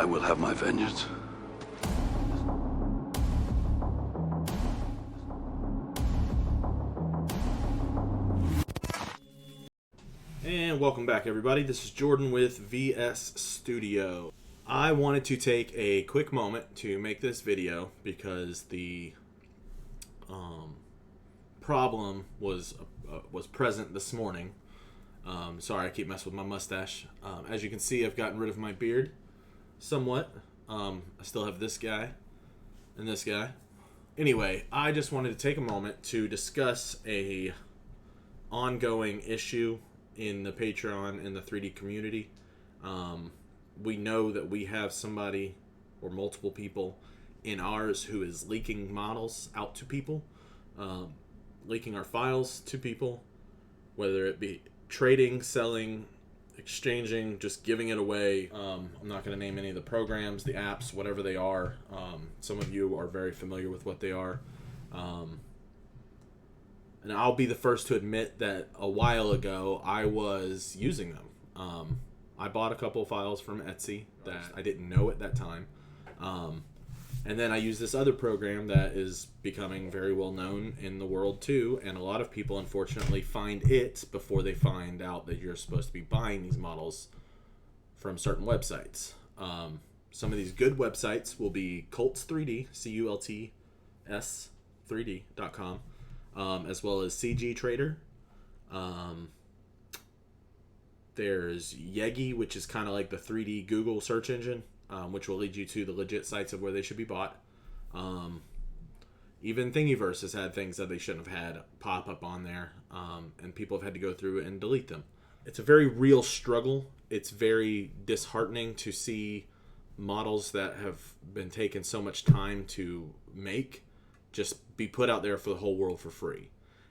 will have my vengeance. And welcome back, everybody. This is Jordan with VS Studio. I wanted to take a quick moment to make this video because the problem was present this morning. Sorry, I keep messing with my mustache. As you can see, I've gotten rid of my beard somewhat. I still have this guy and this guy. Anyway, I just wanted to take a moment to discuss a ongoing issue in the Patreon and the 3D community. We know that we have somebody or multiple people in ours who is leaking models out to people, leaking our files to people, whether it be trading, selling, exchanging, just giving it away. I'm not going to name any of the programs, the apps, whatever they are. Some of you are very familiar with what they are. And I'll be the first to admit that a while ago I was using them. I bought a couple of files from Etsy that I didn't know at that time. And then I use this other program that is becoming very well known in the world too. And a lot of people, unfortunately, find it before they find out that you're supposed to be buying these models from certain websites. Some of these good websites will be Cults3D, C-U-L-T-S 3D.com. As well as Cgtrader. There's Yegi, which is kind of like the 3D Google search engine, which will lead you to the legit sites of where they should be bought. Even Thingiverse has had things that they shouldn't have had pop up on there, and people have had to go through and delete them. It's a very real struggle. It's very disheartening to see models that have been taken so much time to make just be put out there for the whole world for free.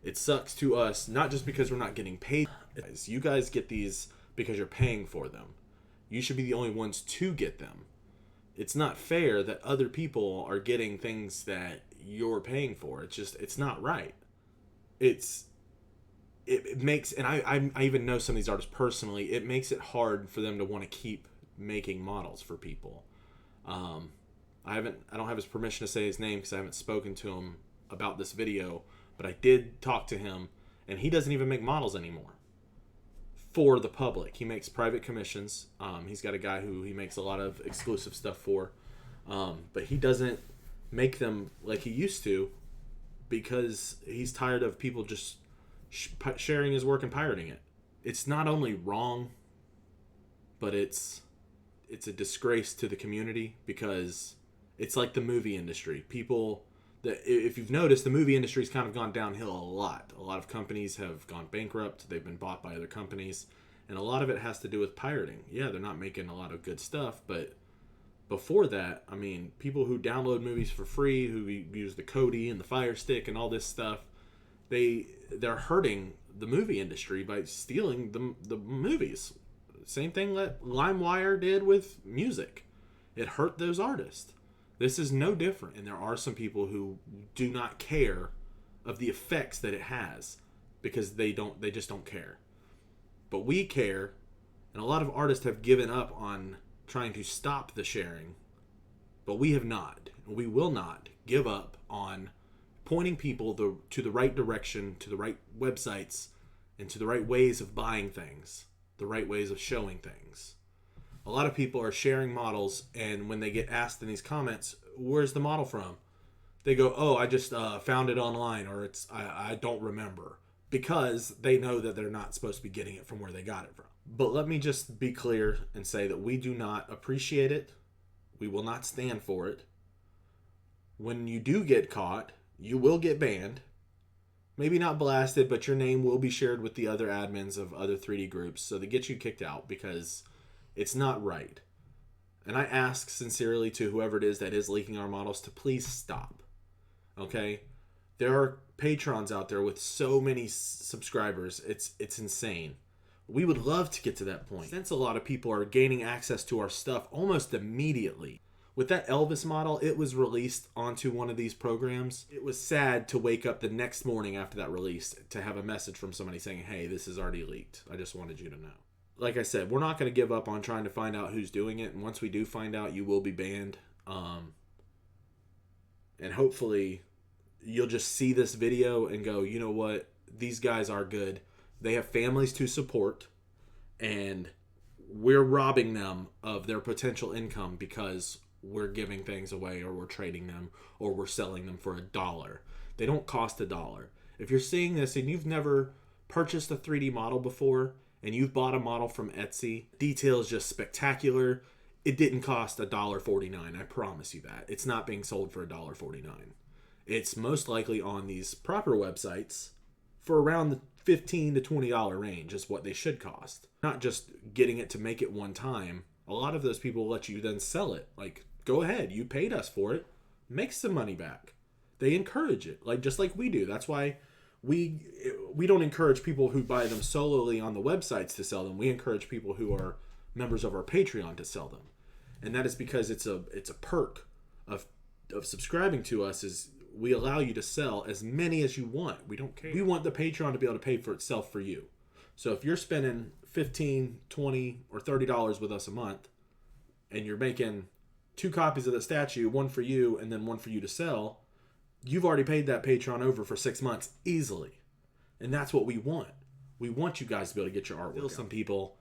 It sucks to us, not just because we're not getting paid. You guys get these because you're paying for them. You should be the only ones to get them. It's not fair that other people are getting things that you're paying for. It's not right. It makes, and I even know some of these artists personally, it makes it hard for them to want to keep making models for people. I don't have his permission to say his name because I haven't spoken to him about this video, but I did talk to him, and he doesn't even make models anymore for the public. He makes private commissions. He's got a guy who he makes a lot of exclusive stuff for, but he doesn't make them like he used to because he's tired of people just sharing his work and pirating it. It's not only wrong, but it's a disgrace to the community because it's like the movie industry. People, if you've noticed, the movie industry's kind of gone downhill a lot. A lot of companies have gone bankrupt. They've been bought by other companies. And a lot of it has to do with pirating. Yeah, they're not making a lot of good stuff. But before that, I mean, people who download movies for free, who use the Kodi and the Fire Stick and all this stuff, they're hurting the movie industry by stealing the movies. Same thing that LimeWire did with music. It hurt those artists. This is no different. And there are some people who do not care of the effects that it has because they just don't care. But we care, and a lot of artists have given up on trying to stop the sharing. But we have not. We will not give up on pointing people to the right direction, to the right websites, and to the right ways of buying things, the right ways of showing things. A lot of people are sharing models, and when they get asked in these comments, where's the model from? They go, oh, I just found it online, or I don't remember. Because they know that they're not supposed to be getting it from where they got it from. But let me just be clear and say that we do not appreciate it. We will not stand for it. When you do get caught, you will get banned. Maybe not blasted, but your name will be shared with the other admins of other 3D groups, so they get you kicked out because it's not right. And I ask sincerely to whoever it is that is leaking our models to please stop. Okay? There are patrons out there with so many subscribers. It's insane. We would love to get to that point. Since a lot of people are gaining access to our stuff almost immediately. With that Elvis model, it was released onto one of these programs. It was sad to wake up the next morning after that release to have a message from somebody saying, hey, this is already leaked. I just wanted you to know. like I said, we're not going to give up on trying to find out who's doing it. And once we do find out, you will be banned. And hopefully you'll just see this video and go, you know what? These guys are good. They have families to support. And we're robbing them of their potential income because we're giving things away, or we're trading them, or we're selling them for $1. They don't cost $1. If you're seeing this and you've never purchased a 3D model before, and you've bought a model from Etsy, detail is just spectacular. It didn't cost $1.49. I promise you that. It's not being sold for $1.49. It's most likely on these proper websites for around the $15 to $20 range is what they should cost. Not just getting it to make it one time. A lot of those people let you then sell it. Like, go ahead. You paid us for it. Make some money back. They encourage it, like just like we do. That's why we don't encourage people who buy them solely on the websites to sell them. We encourage people who are members of our Patreon to sell them. And that is because it's a perk of subscribing to us, is we allow you to sell as many as you want. We don't care. We want the Patreon to be able to pay for itself for you. So if you're spending $15, $20, or $30 with us a month, and you're making 2 copies of the statue, one for you and then one for you to sell, you've already paid that Patreon over for 6 months easily. And that's what we want. We want you guys to be able to get your artwork. There's some people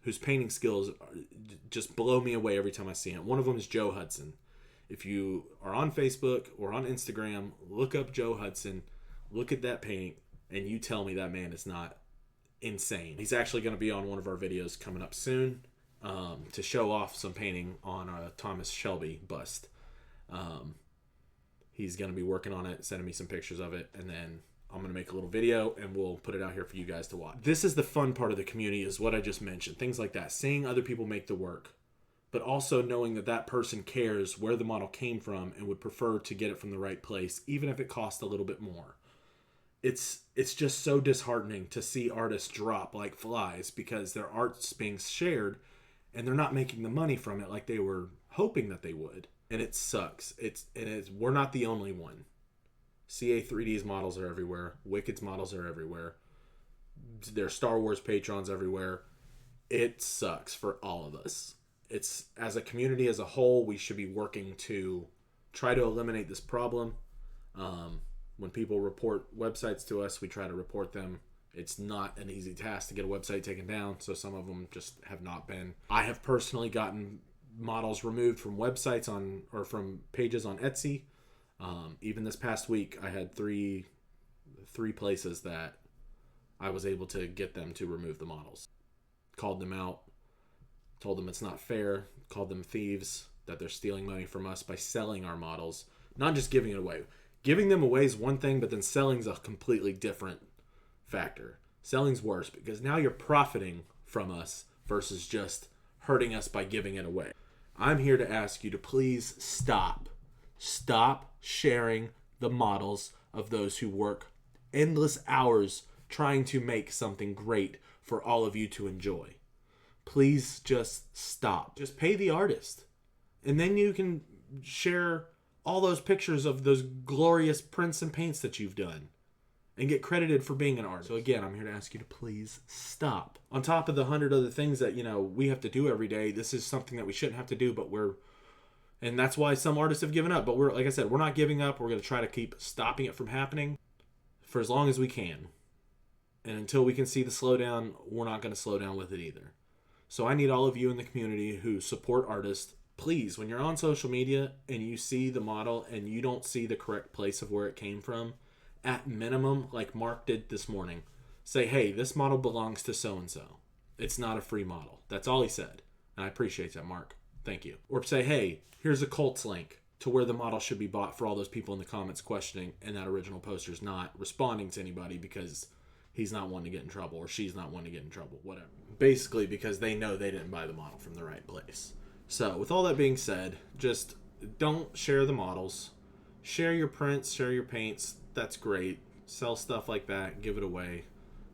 whose painting skills just blow me away every time I see him. One of them is Joe Hudson. If you are on Facebook or on Instagram, look up Joe Hudson, look at that painting, and you tell me that man is not insane. He's actually going to be on one of our videos coming up soon to show off some painting on a Thomas Shelby bust. He's going to be working on it, sending me some pictures of it, and then I'm going to make a little video and we'll put it out here for you guys to watch. This is the fun part of the community, is what I just mentioned. Things like that. Seeing other people make the work, but also knowing that that person cares where the model came from and would prefer to get it from the right place, even if it costs a little bit more. It's just so disheartening to see artists drop like flies because their art's being shared and they're not making the money from it like they were hoping that they would. And it sucks. We're not the only one. CA3D's models are everywhere. Wicked's models are everywhere. There's Star Wars patrons everywhere. It sucks for all of us. It's, as a community as a whole, we should be working to try to eliminate this problem. When people report websites to us, we try to report them. It's not an easy task to get a website taken down, so some of them just have not been. I have personally gotten models removed from websites or from pages on Etsy. Even this past week, I had three places that I was able to get them to remove the models. Called them out, told them it's not fair, called them thieves, that they're stealing money from us by selling our models, not just giving it away. Giving them away is one thing, but then selling's a completely different factor. Selling's worse because now you're profiting from us versus just hurting us by giving it away. I'm here to ask you to please stop sharing the models of those who work endless hours trying to make something great for all of you to enjoy. Please just stop. Just pay the artist. And then you can share all those pictures of those glorious prints and paints that you've done and get credited for being an artist. So again, I'm here to ask you to please stop. On top of the 100 other things that, we have to do every day, this is something that we shouldn't have to do, and that's why some artists have given up. But like I said, we're not giving up. We're going to try to keep stopping it from happening for as long as we can. And until we can see the slowdown, we're not going to slow down with it either. So I need all of you in the community who support artists, please, when you're on social media and you see the model and you don't see the correct place of where it came from, at minimum, like Mark did this morning, say, hey, this model belongs to so-and-so. It's not a free model. That's all he said. And I appreciate that, Mark. Thank you. Or say, hey, here's a Cults link to where the model should be bought, for all those people in the comments questioning and that original poster's not responding to anybody because he's not wanting to get in trouble or she's not wanting to get in trouble, whatever. Basically because they know they didn't buy the model from the right place. So with all that being said, just don't share the models. Share your prints, share your paints. That's great. Sell stuff like that. Give it away.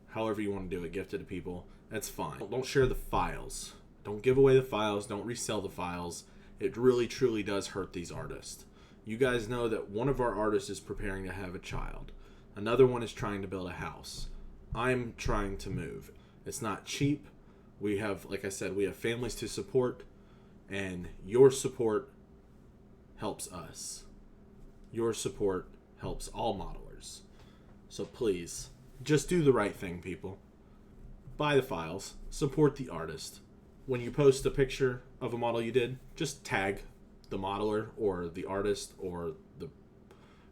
However you want to do it. Gift it to people. That's fine. Don't share the files. Don't give away the files. Don't resell the files. It really, truly does hurt these artists. You guys know that one of our artists is preparing to have a child. Another one is trying to build a house. I'm trying to move. It's not cheap. We have, like I said, we have families to support, and your support helps us. Your support helps all modelers. So please, just do the right thing, people. Buy the files, support the artist. When you post a picture of a model you did, just tag the modeler or the artist or the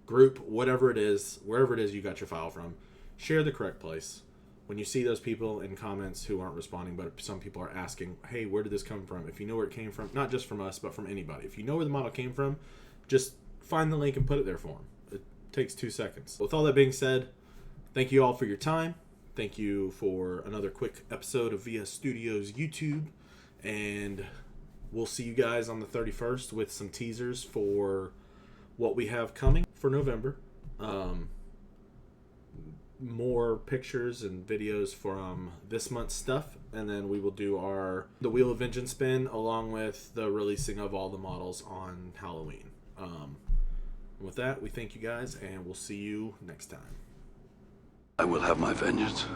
group, whatever it is, wherever it is you got your file from. Share the correct place. When you see those people in comments who aren't responding, but some people are asking, hey, where did this come from? If you know where it came from, not just from us, but from anybody. If you know where the model came from, just find the link and put it there for them. It takes 2 seconds. With all that being said, thank you all for your time. Thank you for another quick episode of VS Studios YouTube. And we'll see you guys on the 31st with some teasers for what we have coming for November. More pictures and videos from this month's stuff. And then we will do the Wheel of Vengeance spin along with the releasing of all the models on Halloween. With that, we thank you guys and we'll see you next time. I will have my vengeance.